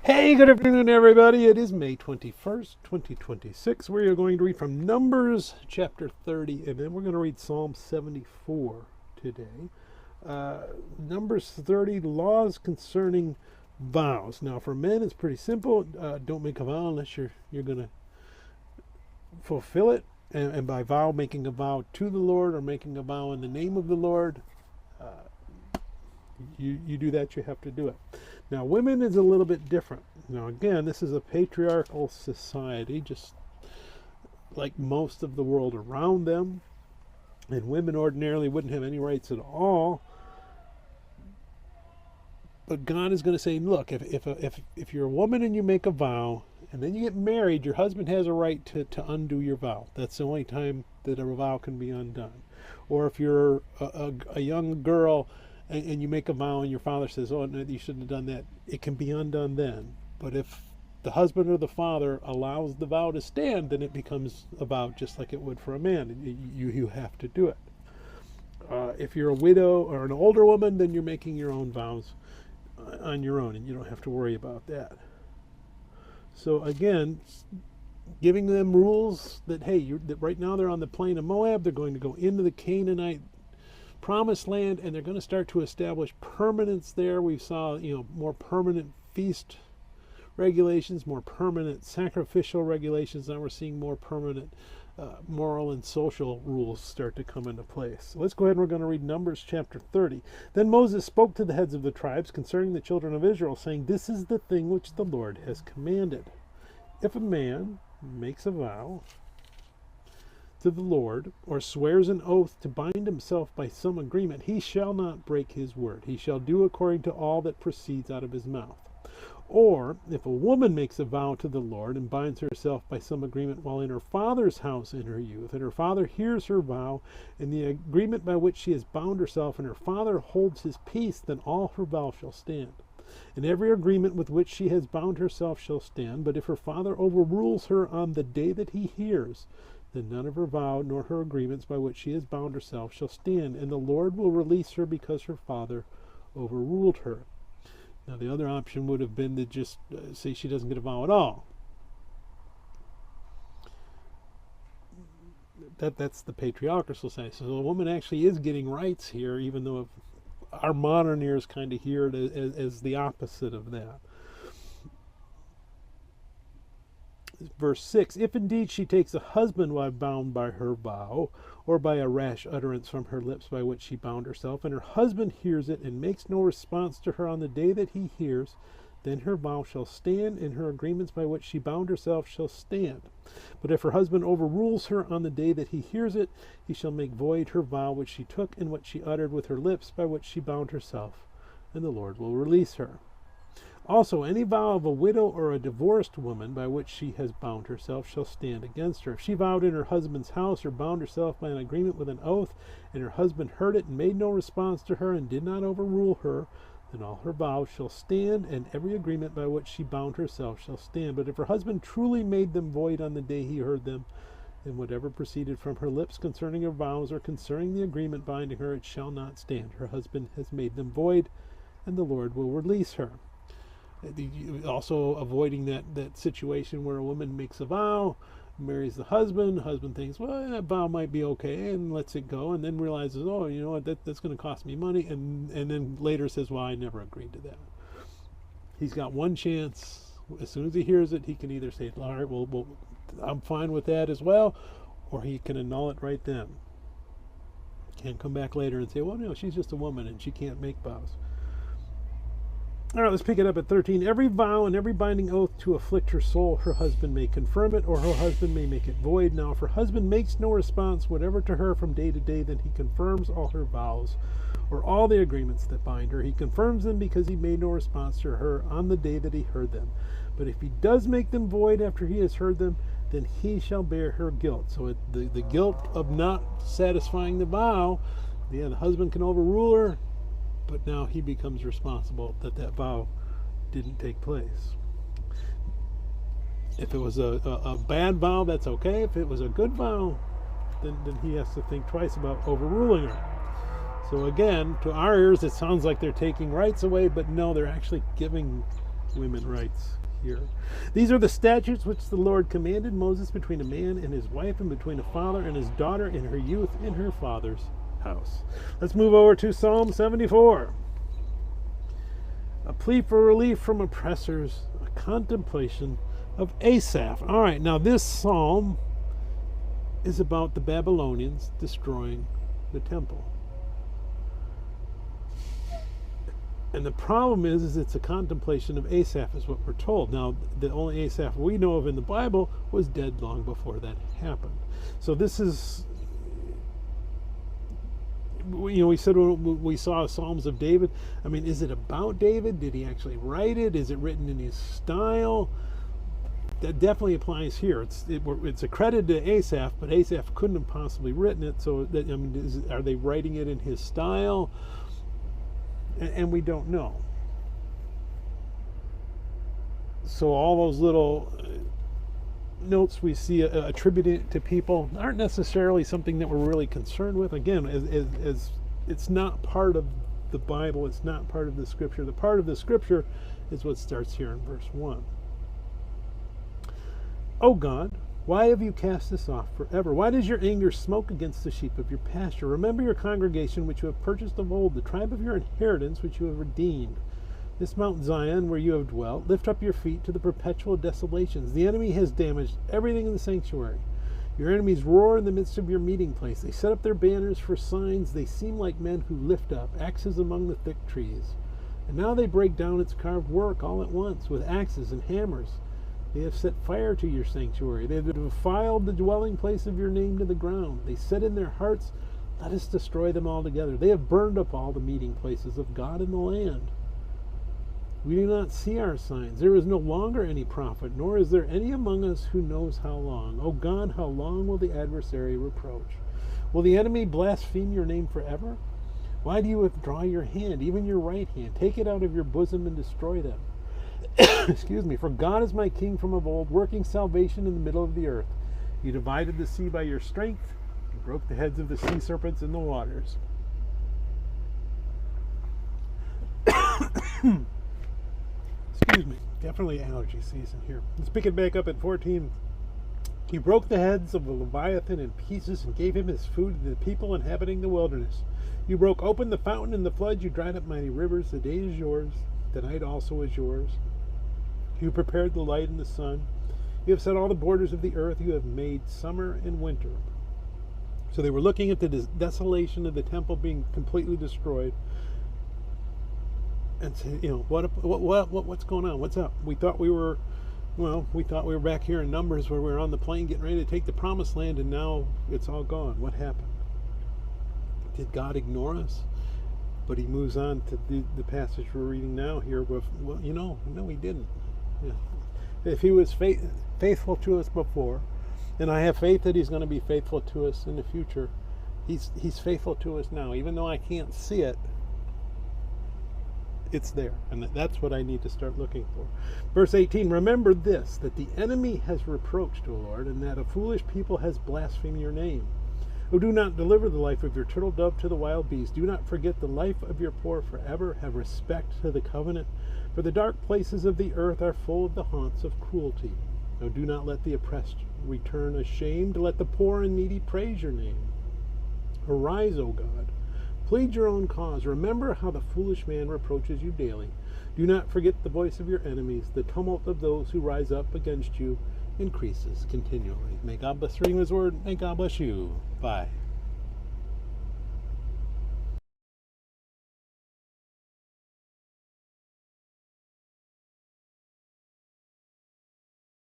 Hey, good afternoon, everybody. It is May 21st, 2026. We are going to read from Numbers chapter 30, and then we're going to read Psalm 74 today. Numbers 30, laws concerning vows. Now, for men, it's pretty simple. Don't make a vow unless you're going to fulfill it. And by vow, making a vow to the Lord or making a vow in the name of the Lord, you do that, you have to do it. Now, women is a little bit different. Now, again, this is a patriarchal society, just like most of the world around them. And women ordinarily wouldn't have any rights at all. But God is going to say, look, if you're a woman and you make a vow, and then you get married, your husband has a right to undo your vow. That's the only time that a vow can be undone. Or if you're a young girl and you make a vow and your father says, oh, no, you shouldn't have done that, it can be undone then. But if the husband or the father allows the vow to stand, then it becomes a vow just like it would for a man. You have to do it. If you're a widow or an older woman, then you're making your own vows on your own, and you don't have to worry about that. So again, giving them rules that, hey, that right now they're on the plain of Moab, they're going to go into the Canaanite promised land, and they're going to start to establish permanence there. We saw, more permanent feast regulations, more permanent sacrificial regulations. Now we're seeing more permanent moral and social rules start to come into place. So let's go ahead and we're going to read Numbers chapter 30. Then Moses spoke to the heads of the tribes concerning the children of Israel, saying, this is the thing which the Lord has commanded. If a man makes a vow to the Lord, or swears an oath to bind himself by some agreement, he shall not break his word. He shall do according to all that proceeds out of his mouth. Or, if a woman makes a vow to the Lord and binds herself by some agreement while in her father's house in her youth, and her father hears her vow, and the agreement by which she has bound herself, and her father holds his peace, then all her vow shall stand. And every agreement with which she has bound herself shall stand. But if her father overrules her on the day that he hears, then none of her vow nor her agreements by which she has bound herself shall stand, and the Lord will release her because her father overruled her. Now, the other option would have been to just say she doesn't get a vow at all. That's the patriarchal society. So the woman actually is getting rights here, even though our modern ears kind of hear it as the opposite of that. Verse 6, if indeed she takes a husband while bound by her vow, or by a rash utterance from her lips by which she bound herself, and her husband hears it and makes no response to her on the day that he hears, then her vow shall stand, and her agreements by which she bound herself shall stand. But if her husband overrules her on the day that he hears it, he shall make void her vow which she took and what she uttered with her lips by which she bound herself, and the Lord will release her. Also, any vow of a widow or a divorced woman by which she has bound herself shall stand against her. If she vowed in her husband's house or bound herself by an agreement with an oath, and her husband heard it and made no response to her and did not overrule her, then all her vows shall stand, and every agreement by which she bound herself shall stand. But if her husband truly made them void on the day he heard them, then whatever proceeded from her lips concerning her vows or concerning the agreement binding her, it shall not stand. Her husband has made them void, and the Lord will release her. Also avoiding that situation where a woman makes a vow, marries the husband thinks, well, that vow might be okay, and lets it go, and then realizes, oh, you know what, that's going to cost me money, and then later says, well, I never agreed to that. He's got one chance. As soon as he hears it, he can either say, all right, well, I'm fine with that as well, or he can annul it right then. Can't come back later and say, well, no, she's just a woman and she can't make vows. All right, let's pick it up at 13. Every vow and every binding oath to afflict her soul, her husband may confirm it, or her husband may make it void. Now, if her husband makes no response whatever to her from day to day, then he confirms all her vows, or all the agreements that bind her. He confirms them because he made no response to her on the day that he heard them. But if he does make them void after he has heard them, then he shall bear her guilt. So the guilt of not satisfying the vow, the husband can overrule her, but now he becomes responsible that vow didn't take place. If it was a bad vow, that's okay. If it was a good vow, then he has to think twice about overruling her. So again, to our ears, it sounds like they're taking rights away, but no, they're actually giving women rights here. These are the statutes which the Lord commanded Moses between a man and his wife, and between a father and his daughter in her youth in her father's house. Let's move over to Psalm 74. A plea for relief from oppressors, a contemplation of Asaph. All right, now this psalm is about the Babylonians destroying the temple. And the problem is it's a contemplation of Asaph, is what we're told. Now, the only Asaph we know of in the Bible was dead long before that happened. So this is, we said when we saw Psalms of David, I mean, is it about David? Did he actually write it? Is it written in his style? That definitely applies here. It's a credit to Asaph, but Asaph couldn't have possibly written it. So, are they writing it in his style? And we don't know. So all those little notes we see attributed to people aren't necessarily something that we're really concerned with. Again, as it's not part of the Bible, it's not part of the Scripture. The part of the Scripture is what starts here in verse 1. O God, why have you cast us off forever? Why does your anger smoke against the sheep of your pasture? Remember your congregation which you have purchased of old, the tribe of your inheritance which you have redeemed. This Mount Zion where you have dwelt, lift up your feet to the perpetual desolations. The enemy has damaged everything in the sanctuary. Your enemies roar in the midst of your meeting place. They set up their banners for signs. They seem like men who lift up axes among the thick trees. And now they break down its carved work all at once with axes and hammers. They have set fire to your sanctuary. They have defiled the dwelling place of your name to the ground. They said in their hearts, let us destroy them altogether. They have burned up all the meeting places of God in the land. We do not see our signs. There is no longer any prophet, nor is there any among us who knows how long. O God, how long will the adversary reproach? Will the enemy blaspheme your name forever? Why do you withdraw your hand, even your right hand? Take it out of your bosom and destroy them. Excuse me. For God is my king from of old, working salvation in the middle of the earth. You divided the sea by your strength. You broke the heads of the sea serpents in the waters. Excuse me. Definitely allergy season here. Let's pick it back up at 14. You broke the heads of the Leviathan in pieces and gave him his food to the people inhabiting the wilderness. You broke open the fountain and the flood. You dried up mighty rivers. The day is yours. The night also is yours. You prepared the light and the sun. You have set all the borders of the earth. You have made summer and winter. So they were looking at the desolation of the temple being completely destroyed, and say, what's going on? What's up? We thought we were back here in Numbers where we were on the plane getting ready to take the promised land, and now it's all gone. What happened? Did God ignore us? But he moves on to the passage we're reading now here. No, he didn't. Yeah. If he was faithful to us before, and I have faith that he's going to be faithful to us in the future, he's faithful to us now. Even though I can't see it, it's there. And that's what I need to start looking for. Verse 18, remember this, that the enemy has reproached, O Lord, and that a foolish people has blasphemed your name. O do not deliver the life of your turtle dove to the wild beast. Do not forget the life of your poor forever. Have respect to the covenant. For the dark places of the earth are full of the haunts of cruelty. O do not let the oppressed return ashamed. Let the poor and needy praise your name. Arise, O God. Plead your own cause. Remember how the foolish man reproaches you daily. Do not forget the voice of your enemies. The tumult of those who rise up against you increases continually. May God bless the reading of his word. May God bless you. Bye.